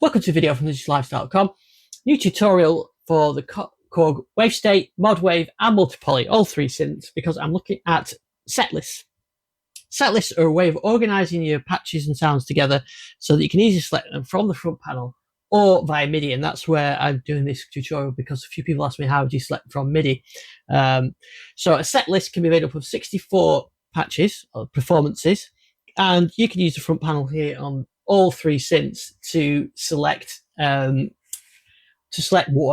Welcome to a video from digitallifestyle.com. New tutorial for the Korg Wavestate, Modwave and Multipoly, all three synths, because I'm looking at set lists. Set lists are a way of organizing your patches and sounds together so that you can easily select them from the front panel or via MIDI, and that's where I'm doing this tutorial because a few people asked me how do you select from MIDI. So a set list can be made up of 64 patches or performances, and you can use the front panel here on all three synths to select one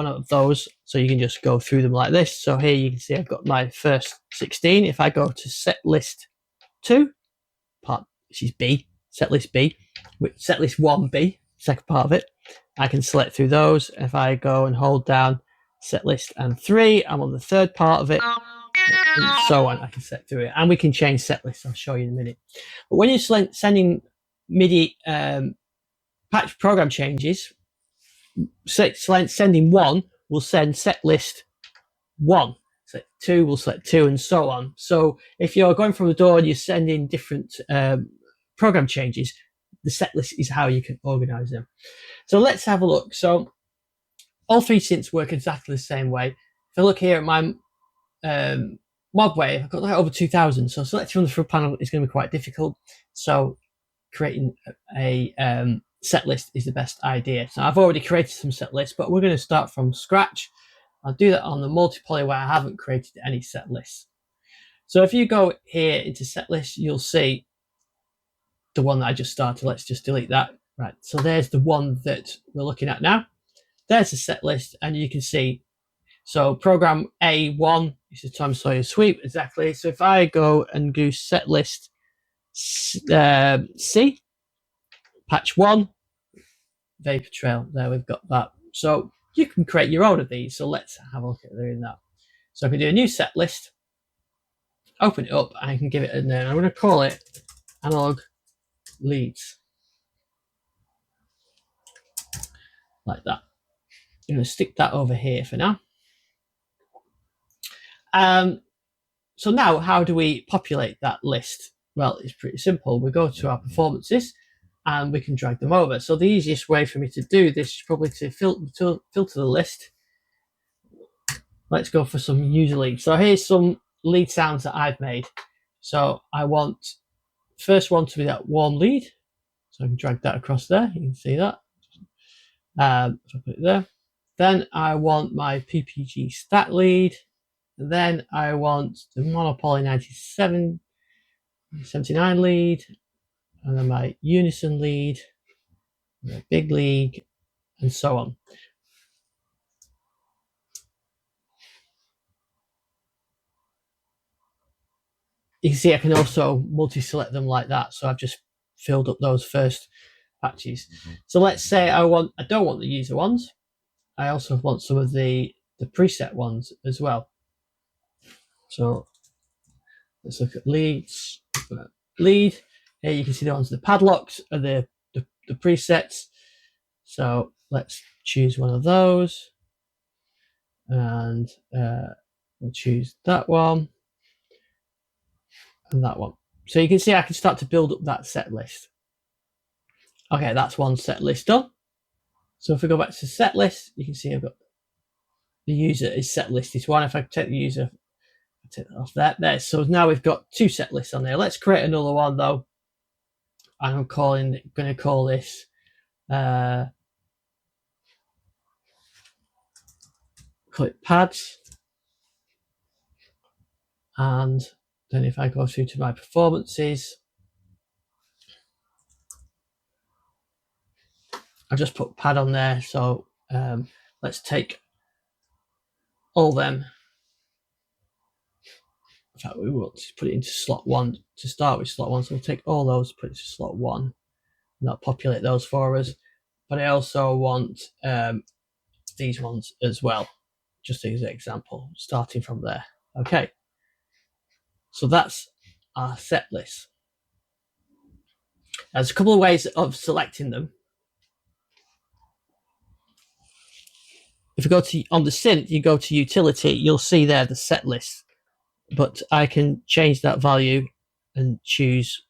of those. So you can just go through them like this. So here you can see I've got my first 16. If I go to set list 2, which is B, set list B, with set list 1B, second part of it, I can select through those. If I go and hold down set list and 3, I'm on the third part of it, and so on. I can set through it, and we can change set lists. I'll show you in a minute. But when you're sending MIDI patch program changes, sending 1 will send set list 1. Set 2 will select 2, and so on. So if you're going from the door and you're sending different program changes, the set list is how you can organize them. So let's have a look. So all three synths work exactly the same way. If I look here at my Modwave, I've got like over 2000. So selecting from the front panel is going to be quite difficult. So creating a set list is the best idea. So I've already created some set lists, but we're going to start from scratch. I'll do that on the Multipoly where I haven't created any set lists. So if you go here into set lists, you'll see the one that I just started. Let's just delete that. Right, so there's the one that we're looking at now. There's the set list, and you can see, so program A1 is the Tom Sawyer sweep, exactly. So if I go and do set list C, patch 1, vapor trail, there we've got that. So you can create your own of these. So let's have a look at doing that. So I can do a new set list, open it up, and I can give it a name. I'm going to call it analog leads, like that. I'm going to stick that over here for now. So now, how do we populate that list? Well, it's pretty simple. We go to our performances and we can drag them over. So the easiest way for me to do this is probably to filter the list. Let's go for some user leads. So here's some lead sounds that I've made. So I want the first one to be that warm lead. So I can drag that across there. You can see that. So I'll put it there. Then I want my PPG stat lead. Then I want the Monopoly 79 lead, and then my Unison lead, my Big League, and so on. You can see I can also multi-select them like that. So I've just filled up those first patches. So let's say I don't want the user ones. I also want some of the preset ones as well. So let's look at leads. Lead. Here you can see the ones, the padlocks are the presets. So let's choose one of those, and we'll choose that one and that one. So you can see I can start to build up that set list. Okay, that's one set list done. So if we go back to set list, you can see I've got the user is set list is 1. If I take the user, I take that off there. So now we've got 2 set lists on there. Let's create another one though. I'm going to call this clip pads, and then if I go through to my performances, I just put pad on there. So let's take all them. In fact, we will just put it into slot 1 to start with slot 1. So we'll take all those, put it into slot 1, and that'll populate those for us. But I also want these ones as well, just as an example, starting from there. Okay. So that's our set list. There's a couple of ways of selecting them. If you go to on the synth, you go to utility, you'll see there the set list. But I can change that value and choose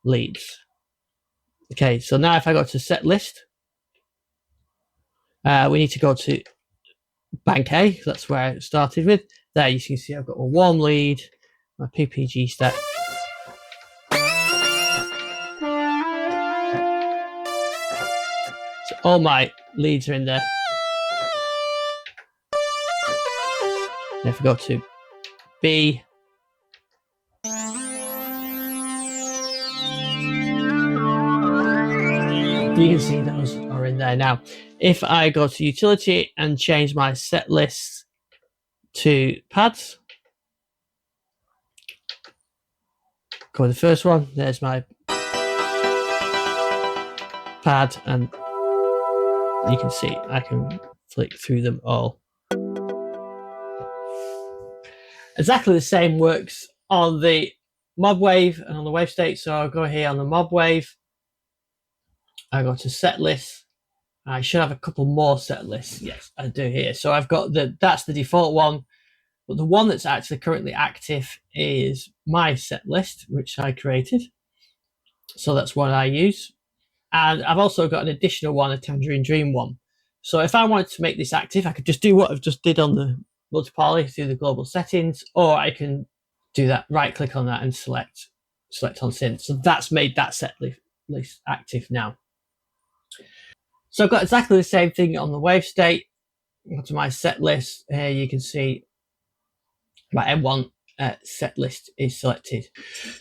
leads. Okay, so now if I go to set list, We need to go to bank A, that's where I started with. There you can see I've got a warm lead, my PPG step. So all my leads are in there. And if I go to B, you can see those are in there now. If I go to utility and change my set list to pads, go to the first one, there's my pad, and you can see I can flick through them all. Exactly the same works on the Modwave and on the Wavestate. So I'll go here on the Modwave, I go to set list. I should have a couple more set lists. Yes, I do here. So I've got that's the default one, but the one that's actually currently active is my set list, which I created. So that's what I use. And I've also got an additional one, a Tangerine Dream one. So if I wanted to make this active, I could just do what I've just did on the multi-poly through the global settings, or I can do that, right click on that and select on synth. So that's made that set list active now. So I've got exactly the same thing on the Wavestate. Go to my set list. Here you can see my M1 set list is selected.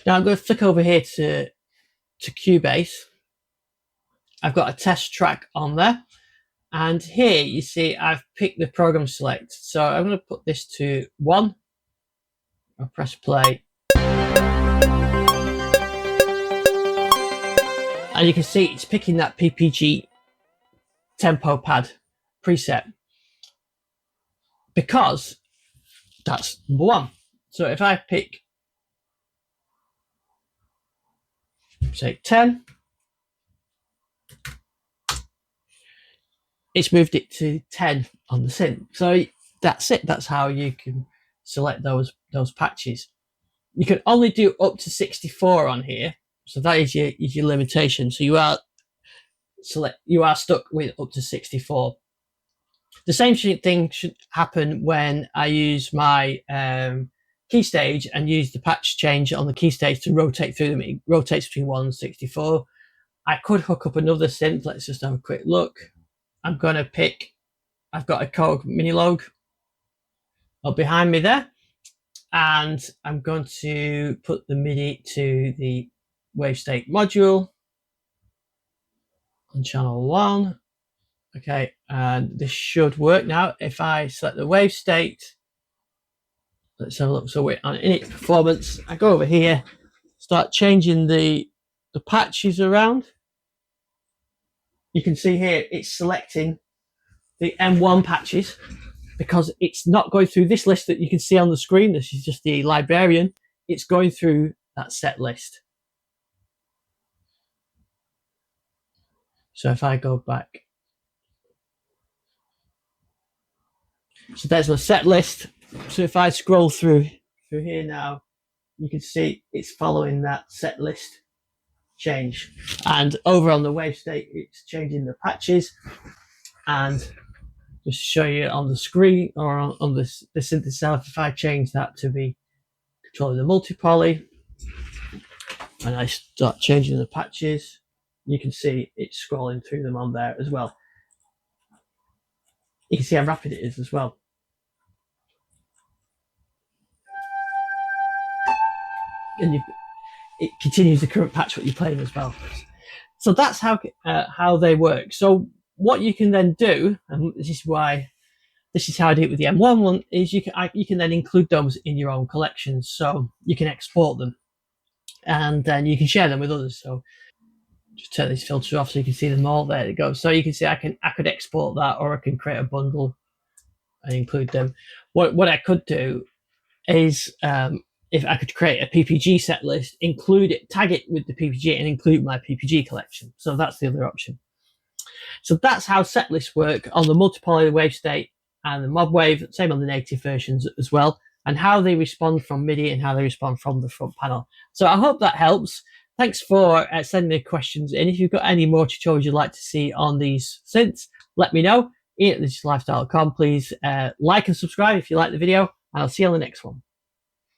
Now I'm going to flick over here to Cubase. I've got a test track on there. And here you see I've picked the program select. So I'm going to put this to 1. I'll press play. And you can see it's picking that PPG tempo pad preset because that's number 1. So if I pick, say 10, it's moved it to 10 on the synth. So that's it. That's how you can select those patches. You can only do up to 64 on here. So that is your limitation. So you are stuck with up to 64. The same thing should happen when I use my key stage and use the patch change on the key stage to rotate through them. It rotates between 1 and 64. I could hook up another synth. Let's just have a quick look. I'm going to pick, I've got a Korg Modwave up behind me there. And I'm going to put the MIDI to the Wavestate module on channel 1. Okay, and this should work now. If I select the Wavestate, let's have a look. So we're on init performance. I go over here, start changing the patches around. You can see here it's selecting the M1 patches because it's not going through this list that you can see on the screen. This is just the librarian. It's going through that set list. So if I go back, so there's my set list. So if I scroll through here now, you can see it's following that set list change. And over on the Wavestate, it's changing the patches. And just to show you on the screen or on the synth itself, if I change that to be controlling the multi-poly, and I start changing the patches, you can see it's scrolling through them on there as well. You can see how rapid it is as well. And it continues the current patch what you're playing as well. So that's how they work. So what you can then do, and this is how I do it with the M1 one, is you can then include those in your own collections. So you can export them, and then you can share them with others. So just turn this filter off so you can see them all. There it goes. So you can see I could export that, or I can create a bundle and include them. What I could do is if I could create a PPG set list, include it, tag it with the PPG, and include my PPG collection. So that's the other option. So that's how set lists work on the multi-poly, the Wavestate, and the Modwave. Same on the native versions as well, and how they respond from MIDI and how they respond from the front panel. So I hope that helps. Thanks for sending the questions in. If you've got any more tutorials you'd like to see on these synths, let me know. ian@thedigital lifestyle.com. Please like and subscribe if you like the video, and I'll see you on the next one.